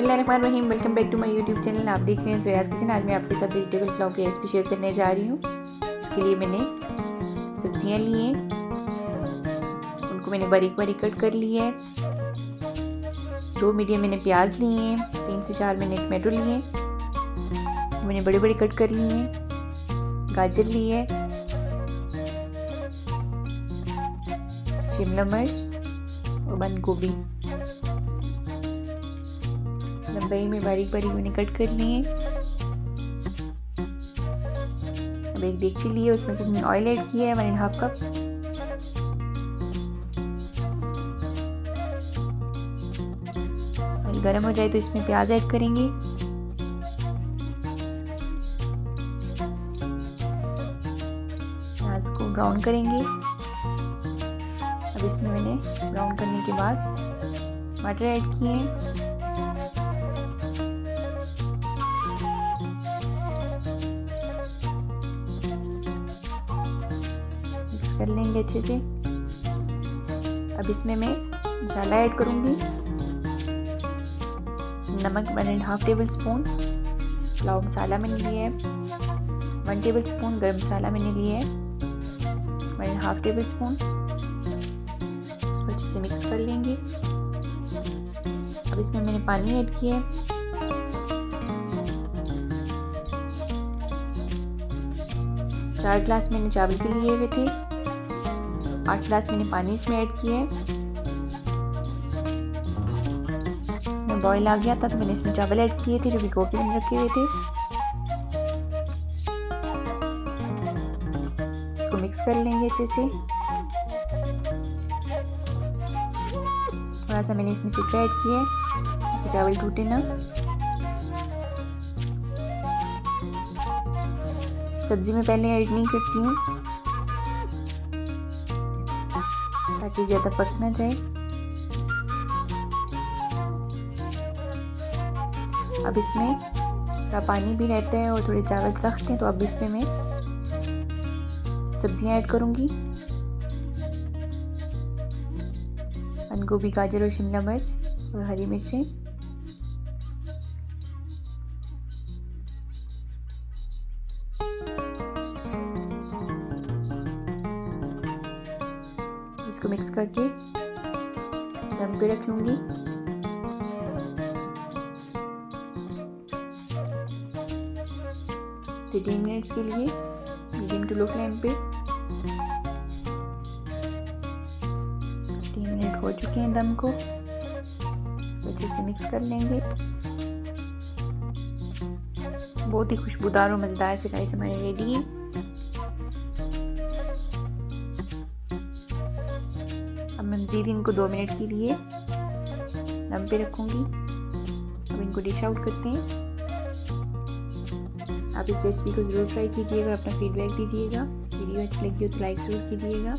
बिस्मिल्लाहिर्रहमानिर्रहीम। Welcome back to my YouTube channel. आप देख रहे हैं जोयास किचन। आज मैं आपके साथ वेजिटेबल पुलाव की रेसिपी शेयर करने जा रही हूँ। उसके लिए मैंने सब्जियाँ ली हैं, उनको मैंने बारीक बारीक कट कर ली है। 2 मीडियम मैंने प्याज लिए हैं, 3 से 4 मैंने टमाटो लिए, मैंने बड़े बड़े कट कर लिए हैं। गाजर ली है, शिमला मिर्च और बंद गोभी लंबाई में बारीक बारीक मैंने कट कर लिए हैं। अब एक देगची ली है, उसमें कुकिंग ऑयल ऐड किया है 1.5 कप। ऑयल गर्म हो जाए तो इसमें प्याज ऐड करेंगे। प्याज को ब्राउन करेंगे। अब इसमें मैंने ब्राउन करने के बाद टमाटर ऐड किए हैं। मिक्स कर लेंगे अच्छे से। अब इसमें मैं मसाला ऐड करूंगी। नमक 1.5 टेबल स्पून, पुलाव मसाला मैंने लिया है 1 टेबल स्पून, गरम मसाला मैंने लिया है 1.5 टेबल स्पून। इसको अच्छे से मिक्स कर लेंगे। अब इसमें मैंने पानी ऐड किया है। 4 गिलास मैंने चावल के लिए हुए थे, 8 गिलास मैंने पानी इसमें ऐड किया है। इसमें बॉईल आ गया था तो मैंने इसमें चावल ऐड किए थे जो भिगो के मैंने रखे हुए थे। इसको मिक्स कर लेंगे अच्छे से। थोड़ा सा मैंने इसमें सिरका ऐड किया है, चावल टूटे ना। सब्जी में पहले ऐड नहीं करती हूँ ताकि ज़्यादा पक ना जाए। अब इसमें थोड़ा पानी भी रहता है और थोड़े चावल सख्त हैं, तो अब इसमें मैं सब्जियां ऐड करूँगी। बंद गोभी, गाजर और शिमला मिर्च और हरी मिर्चें। इसको मिक्स करके दम पे रख लूंगी। तो 3 मिनट्स के लिए मीडियम टू लो फ्लेम पे। 3 मिनट हो चुके हैं दम को। इसको अच्छे से मिक्स कर लेंगे। बहुत ही खुशबूदार और मज़ेदार से राइस हमारे रेडी है। अब मैं मज़ीद इनको 2 मिनट के लिए दम पे रखूँगी। अब इनको डिश आउट करते हैं। आप इस रेसिपी को ज़रूर ट्राई कीजिएगा, अपना फीडबैक दीजिएगा। वीडियो अच्छी लगी हो तो लाइक ज़रूर कीजिएगा।